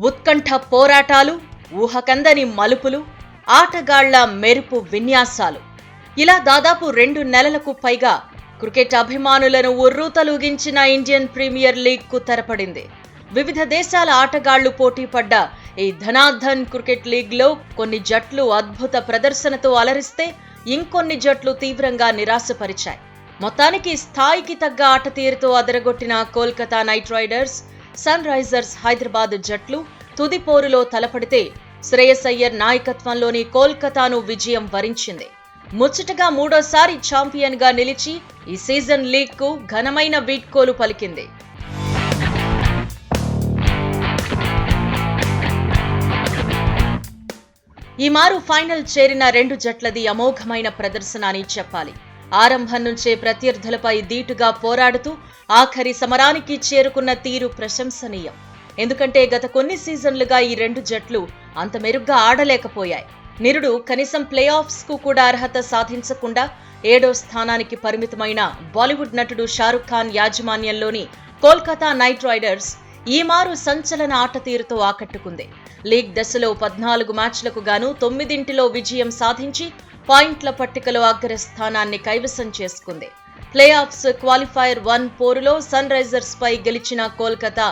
ఉత్కంఠ పోరాటాలు, ఊహకందని మలుపులు, ఆటగాళ్ల మెరుపు విన్యాసాలు, ఇలా దాదాపు 2 నెలలకు పైగా క్రికెట్ అభిమానులను ఉర్రూతలూగించిన ఇండియన్ ప్రీమియర్ లీగ్కు తెరపడింది. వివిధ దేశాల ఆటగాళ్లు పోటీపడ్డ ఈ ధనాధన్ క్రికెట్ లీగ్లో కొన్ని జట్లు అద్భుత ప్రదర్శనతో అలరిస్తే ఇంకొన్ని జట్లు తీవ్రంగా నిరాశపరిచాయి. మొత్తానికి స్థాయికి తగ్గ ఆట తీరుతో అదరగొట్టిన Kolkata knight riders, sunrisers Hyderabad జట్లు తుది పోరులో తలపడితే శ్రేయస్ అయ్యర్ నాయకత్వంలోని కోల్కతాను విజయం వరించింది. ముచ్చటగా 3వ ఛాంపియన్ గా నిలిచి ఈ సీజన్ లీగ్ కు ఘనమైన వీడ్కోలు పలికింది. ఈ మారు ఫైనల్ చేరిన 2 జట్లది అమోఘమైన ప్రదర్శన అని చెప్పాలి. ఆరంభం నుంచే ప్రత్యర్థులపై ధీటుగా పోరాడుతూ ఆఖరి సమరానికి చేరుకున్న తీరు ప్రశంసనీయం. ఎందుకంటే గత కొన్ని సీజన్లుగా ఈ 2 జట్లు అంత మెరుగ్గా ఆడలేకపోయాయి. నిరుడు కనీసం ప్లే ఆఫ్స్ కు కూడా అర్హత సాధించకుండా 7వ స్థానానికి పరిమితమైన బాలీవుడ్ నటుడు షారుఖ్ ఖాన్ యాజమాన్యంలోని కోల్కతా నైట్ రైడర్స్ ఈ మారు సంచలన ఆట తీరుతో ఆకట్టుకుంది. లీగ్ దశలో 14 మ్యాచ్లకు గాను 9 విజయం సాధించి పాయింట్ల పట్టికలో అగ్రస్థానాన్ని కైవసం చేసుకుంది. ప్లే ఆఫ్స్ క్వాలిఫైర్ 1 పోరులో సన్ రైజర్స్ పై గెలిచిన కోల్కతా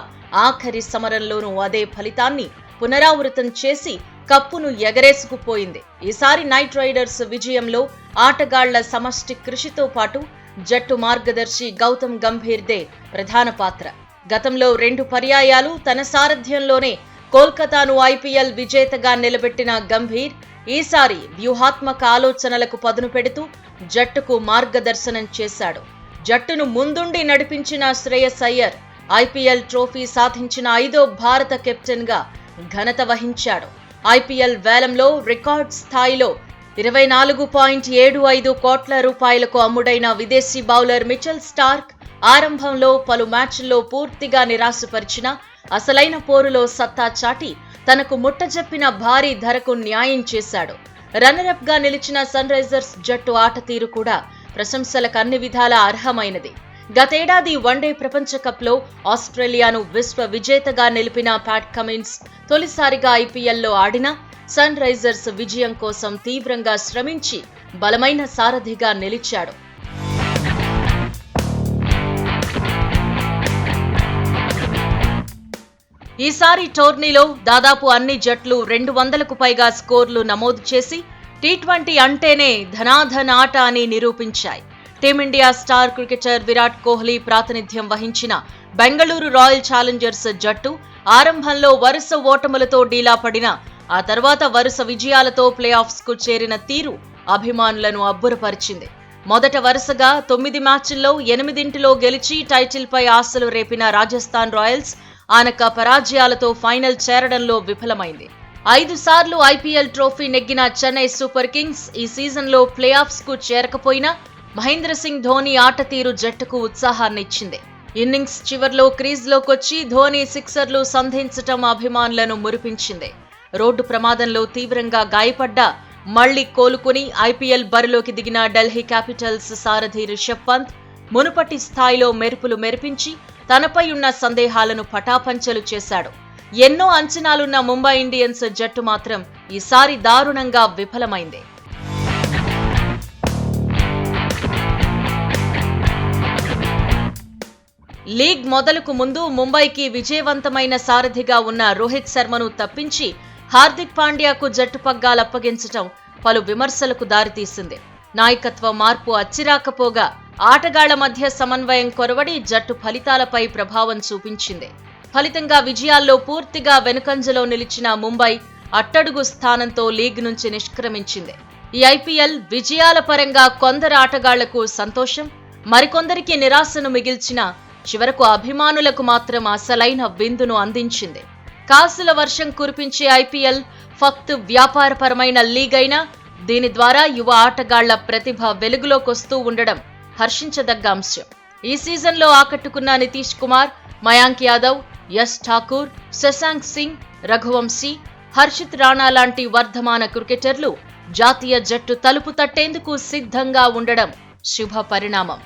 ఆఖరి సమరంలోనూ అదే ఫలితాన్ని పునరావృతం చేసి కప్పును ఎగరేసుకుపోయింది. ఈసారి నైట్ రైడర్స్ విజయంలో ఆటగాళ్ల సమష్టి కృషితో పాటు జట్టు మార్గదర్శి గౌతమ్ గంభీర్దే ప్రధాన పాత్ర. గతంలో 2 పర్యాయాలు తన సారథ్యంలోనే కోల్కతాను ఐపీఎల్ విజేతగా నిలబెట్టిన గంభీర్ ఈసారి వ్యూహాత్మక ఆలోచనలకు పదును పెడుతూ జట్టుకు మార్గదర్శనం చేశాడు. జట్టును ముందుండి నడిపించిన శ్రేయస్ అయ్యర్ ఐపీఎల్ ట్రోఫీ సాధించిన 5వ భారత కెప్టెన్ గా ఘనత వహించాడు. ఐపీఎల్ వేలంలో రికార్డ్ స్థాయిలో 24.75 కోట్ల రూపాయలకు అమ్ముడైన విదేశీ బౌలర్ మిచెల్ స్టార్క్ ఆరంభంలో పలు మ్యాచ్ల్లో పూర్తిగా నిరాశపరిచిన అసలైన పోరులో సత్తా చాటి తనకు ముట్టజెప్పిన భారీ ధరకు న్యాయం చేశాడు. రన్నరప్ గా నిలిచిన సన్ రైజర్స్ జట్టు ఆట తీరు కూడా ప్రశంసలకు అన్ని విధాలా అర్హమైనది. గతేడాది వన్డే ప్రపంచ కప్లో ఆస్ట్రేలియాను విశ్వ విజేతగా నిలిపిన ప్యాట్ కమిన్స్ తొలిసారిగా ఐపీఎల్లో ఆడిన సన్ రైజర్స్ విజయం కోసం తీవ్రంగా శ్రమించి బలమైన సారథిగా నిలిచాడు. ఈసారి టోర్నీలో దాదాపు అన్ని జట్లు 200కు పైగా స్కోర్లు నమోదు చేసి టీ20 అంటేనే ధనాధన్ ఆట అని నిరూపించాయి. Team India star cricketer Virat Kohli ప్రాతినిధ్యం వహించిన బెంగళూరు రాయల్ ఛాలెంజర్స్ జట్టు ఆరంభంలో వరుస ఓటములతో డీలా పడిన ఆ తర్వాత వరుస విజయాలతో ప్లే ఆఫ్స్ కు చేరిన తీరు అభిమానులను అబ్బురపరిచింది. మొదట వరుసగా 9 మ్యాచ్ల్లో 8 గెలిచి టైటిల్ పై ఆశలు రేపిన రాజస్థాన్ రాయల్స్ ఆనక పరాజయాలతో ఫైనల్ చేరడంలో విఫలమైంది. 5 సార్లు ఐపీఎల్ ట్రోఫీ నెగ్గిన చెన్నై సూపర్ కింగ్స్ ఈ సీజన్లో ప్లే ఆఫ్స్ కు చేరకపోయినా మహేంద్ర సింగ్ ధోని ఆట తీరు జట్టుకు ఉత్సాహాన్నిచ్చింది. ఇన్నింగ్స్ చివర్లో క్రీజ్లోకొచ్చి ధోని సిక్సర్లు సంధించటం అభిమానులను మురిపించింది. రోడ్డు ప్రమాదంలో తీవ్రంగా గాయపడ్డా మళ్లీ కోలుకుని ఐపీఎల్ బరిలోకి దిగిన ఢిల్లీ క్యాపిటల్స్ సారథి రిషబ్ పంత్ మునుపటి స్థాయిలో మెరుపులు మెరిపించి తనపై ఉన్న సందేహాలను పటాపంచలు చేశాడు. ఎన్నో అంచనాలున్న ముంబై ఇండియన్స్ జట్టు మాత్రం ఈసారి దారుణంగా విఫలమైంది. లీగ్ మొదలుకు ముందు ముంబైకి విజయవంతమైన సారథిగా ఉన్న రోహిత్ శర్మను తప్పించి హార్దిక్ పాండ్యాకు జట్టు పగ్గాలప్పగించటం పలు విమర్శలకు దారితీసింది. నాయకత్వ మార్పు అచ్చిరాకపోగా ఆటగాళ్ల మధ్య సమన్వయం కొరవడి జట్టు ఫలితాలపై ప్రభావం చూపించింది. ఫలితంగా విజయాల్లో పూర్తిగా వెనుకంజలో నిలిచిన ముంబై అట్టడుగు స్థానంతో లీగ్ నుంచి నిష్క్రమించింది. ఈ ఐపీఎల్ విజయాల పరంగా కొందరు ఆటగాళ్లకు సంతోషం, మరికొందరికి నిరాశను మిగిల్చిన చివరకు అభిమానులకు మాత్రం అసలైన విందును అందించింది. కాసుల వర్షం కురిపించే ఐపీఎల్ ఫక్త్ వ్యాపారపరమైన లీగ్ అయినా దీని ద్వారా యువ ఆటగాళ్ల ప్రతిభ వెలుగులోకొస్తూ ఉండడం హర్షించదగ్గ అంశం. ఈ సీజన్లో ఆకట్టుకున్న నితీష్ కుమార్, మయాంక్ యాదవ్, యశ్ ఠాకూర్, శశాంక్ సింగ్, రఘువంశీ, హర్షిత్ రాణా లాంటి వర్ధమాన క్రికెటర్లు జాతీయ జట్టు తలుపు తట్టేందుకు సిద్ధంగా ఉండడం శుభ పరిణామం.